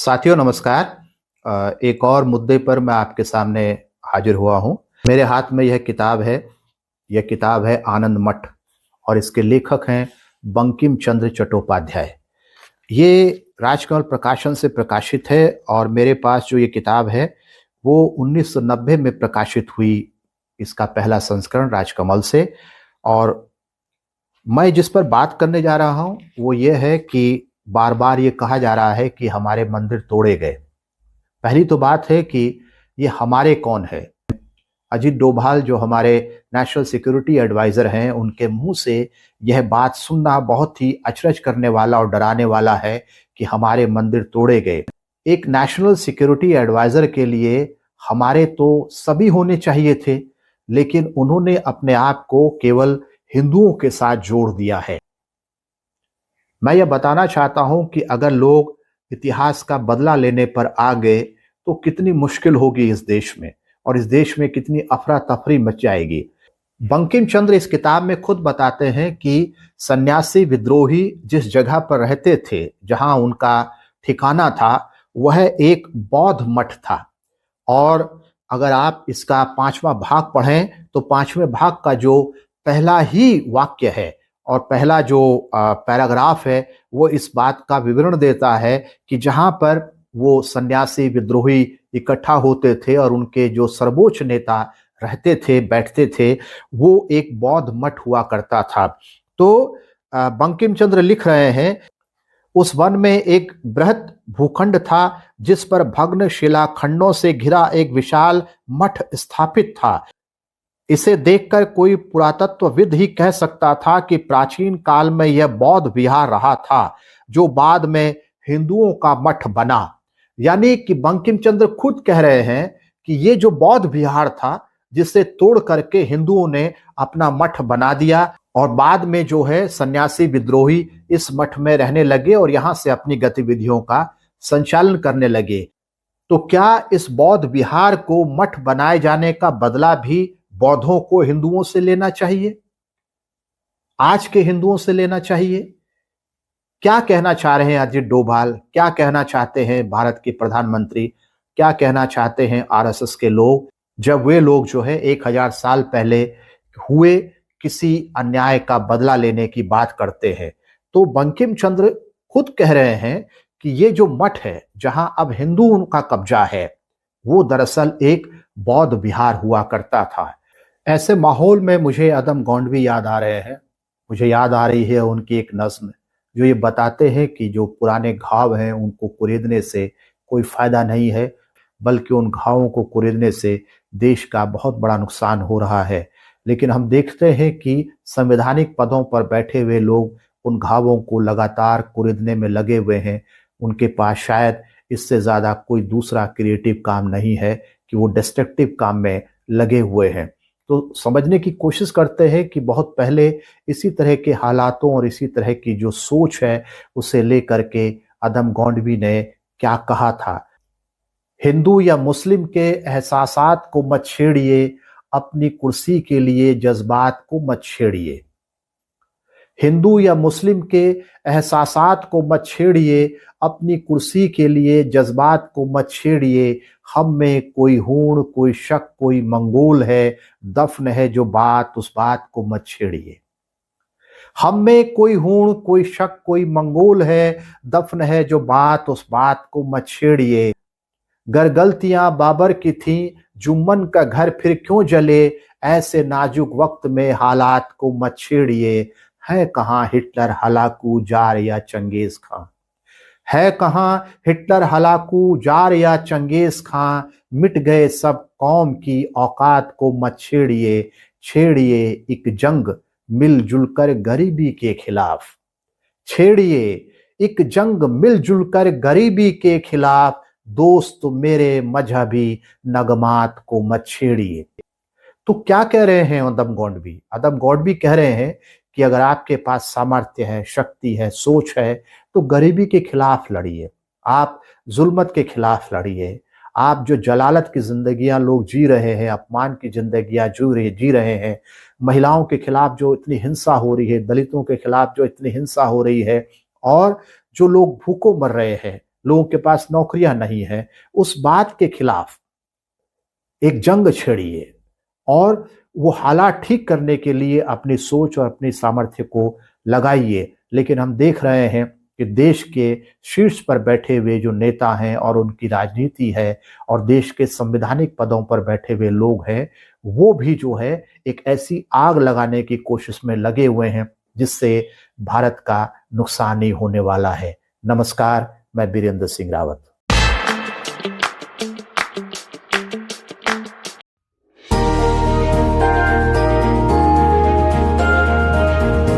साथियों नमस्कार। एक और मुद्दे पर मैं आपके सामने हाजिर हुआ हूँ। मेरे हाथ में यह किताब है। यह किताब है आनंद मठ और इसके लेखक हैं बंकिम चंद्र चट्टोपाध्याय। ये राजकमल प्रकाशन से प्रकाशित है और मेरे पास जो ये किताब है वो 1990 में प्रकाशित हुई। इसका पहला संस्करण राजकमल से। और मैं जिस पर बात करने जा रहा हूँ वो ये है कि बार बार ये कहा जा रहा है कि हमारे मंदिर तोड़े गए। पहली तो बात है कि ये हमारे कौन है। अजीत डोभाल जो हमारे नेशनल सिक्योरिटी एडवाइजर हैं उनके मुंह से यह बात सुनना बहुत ही अचरज करने वाला और डराने वाला है कि हमारे मंदिर तोड़े गए। एक नेशनल सिक्योरिटी एडवाइजर के लिए हमारे तो सभी होने चाहिए थे, लेकिन उन्होंने अपने आप को केवल हिंदुओं के साथ जोड़ दिया है। मैं यह बताना चाहता हूं कि अगर लोग इतिहास का बदला लेने पर आ गए तो कितनी मुश्किल होगी इस देश में, और इस देश में कितनी अफरा तफरी मच जाएगी। बंकिम चंद्र इस किताब में खुद बताते हैं कि सन्यासी विद्रोही जिस जगह पर रहते थे, जहां उनका ठिकाना था, वह एक बौद्ध मठ था। और अगर आप इसका 5वां भाग पढ़ें तो 5वें भाग का जो पहला ही वाक्य है और पहला जो पैराग्राफ है वो इस बात का विवरण देता है कि जहां पर वो सन्यासी विद्रोही इकट्ठा होते थे और उनके जो सर्वोच्च नेता रहते थे, बैठते थे, वो एक बौद्ध मठ हुआ करता था। तो बंकिम चंद्र लिख रहे हैं, उस वन में एक बृहत भूखंड था जिस पर भग्न शिलाखंडों से घिरा एक विशाल मठ स्थापित था। इसे देखकर कोई पुरातत्वविद ही कह सकता था कि प्राचीन काल में यह बौद्ध विहार रहा था जो बाद में हिंदुओं का मठ बना। यानी कि बंकिम चंद्र खुद कह रहे हैं कि ये जो बौद्ध विहार था जिसे तोड़ करके हिंदुओं ने अपना मठ बना दिया और बाद में जो है सन्यासी विद्रोही इस मठ में रहने लगे और यहां से अपनी गतिविधियों का संचालन करने लगे। तो क्या इस बौद्ध विहार को मठ बनाए जाने का बदला भी बौद्धों को हिंदुओं से लेना चाहिए, आज के हिंदुओं से लेना चाहिए? क्या कहना चाह रहे हैं अजीत डोभाल? क्या कहना चाहते हैं भारत के प्रधानमंत्री? क्या कहना चाहते हैं आरएसएस के लोग, जब वे लोग जो है 1000 साल पहले हुए किसी अन्याय का बदला लेने की बात करते हैं? तो बंकिम चंद्र खुद कह रहे हैं कि ये जो मठ है जहां अब हिंदुओं का कब्जा है, वो दरअसल एक बौद्ध विहार हुआ करता था। ऐसे माहौल में मुझे अदम गौंडवी याद आ रहे हैं। मुझे याद आ रही है उनकी एक नज्म जो ये बताते हैं कि जो पुराने घाव हैं उनको कुरेदने से कोई फायदा नहीं है, बल्कि उन घावों को कुरेदने से देश का बहुत बड़ा नुकसान हो रहा है। लेकिन हम देखते हैं कि संवैधानिक पदों पर बैठे हुए लोग उन घावों को लगातार कुरेदने में लगे हुए हैं। उनके पास शायद इससे ज्यादा कोई दूसरा क्रिएटिव काम नहीं है कि वो डिस्ट्रक्टिव काम में लगे हुए हैं। तो समझने की कोशिश करते हैं कि बहुत पहले इसी तरह के हालातों और इसी तरह की जो सोच है उसे लेकर के अदम गौंडवी ने क्या कहा था। हिंदू या मुस्लिम के एहसासात को मत छेड़िए, अपनी कुर्सी के लिए जज्बात को मत छेड़िए। हिंदू या मुस्लिम के एहसासात को मत छेड़िए, अपनी कुर्सी के लिए जज्बात को मत छेड़िए। हम में कोई हूण, कोई शक, कोई मंगोल है, दफन है जो बात, उस बात को मत छेड़िए। हम में कोई हूण, कोई शक, कोई मंगोल है, दफन है जो बात, उस बात को मत छेड़िए। गर गलतियां बाबर की थीं, जुम्मन का घर फिर क्यों जले, ऐसे नाजुक वक्त में हालात को मत छेड़िए। है कहां हिटलर, हलाकू, जार या चंगेज खां? है कहां हिटलर, हलाकू, जार या चंगेज खां? मिट गए सब कौम की औकात को मत छेड़िए। छेड़िए एक जंग मिलजुल कर गरीबी के खिलाफ। छेड़िए एक जंग मिलजुल कर गरीबी के खिलाफ। दोस्त मेरे मजहबी नगमात को मत छेड़िए। तो क्या कह रहे हैं अदम गौंडवी? अदम गौंडवी कह रहे हैं कि अगर आपके पास सामर्थ्य है, शक्ति है, सोच है, तो गरीबी के खिलाफ लड़िए, आप जुल्मत के खिलाफ लड़िए। आप जो जलालत की जिंदगियां लोग जी रहे हैं, अपमान की जिंदगियां जी रहे हैं, महिलाओं के खिलाफ जो इतनी हिंसा हो रही है, दलितों के खिलाफ जो इतनी हिंसा हो रही है, और जो लोग भूखों मर रहे हैं, लोगों के पास नौकरियां नहीं है, उस बात के खिलाफ एक जंग छेड़िए और वो हालात ठीक करने के लिए अपनी सोच और अपनी सामर्थ्य को लगाइए। लेकिन हम देख रहे हैं कि देश के शीर्ष पर बैठे हुए जो नेता हैं और उनकी राजनीति है और देश के संवैधानिक पदों पर बैठे हुए लोग हैं, वो भी जो है एक ऐसी आग लगाने की कोशिश में लगे हुए हैं जिससे भारत का नुकसान ही होने वाला है। नमस्कार, मैं बीरेंद्र सिंह रावत।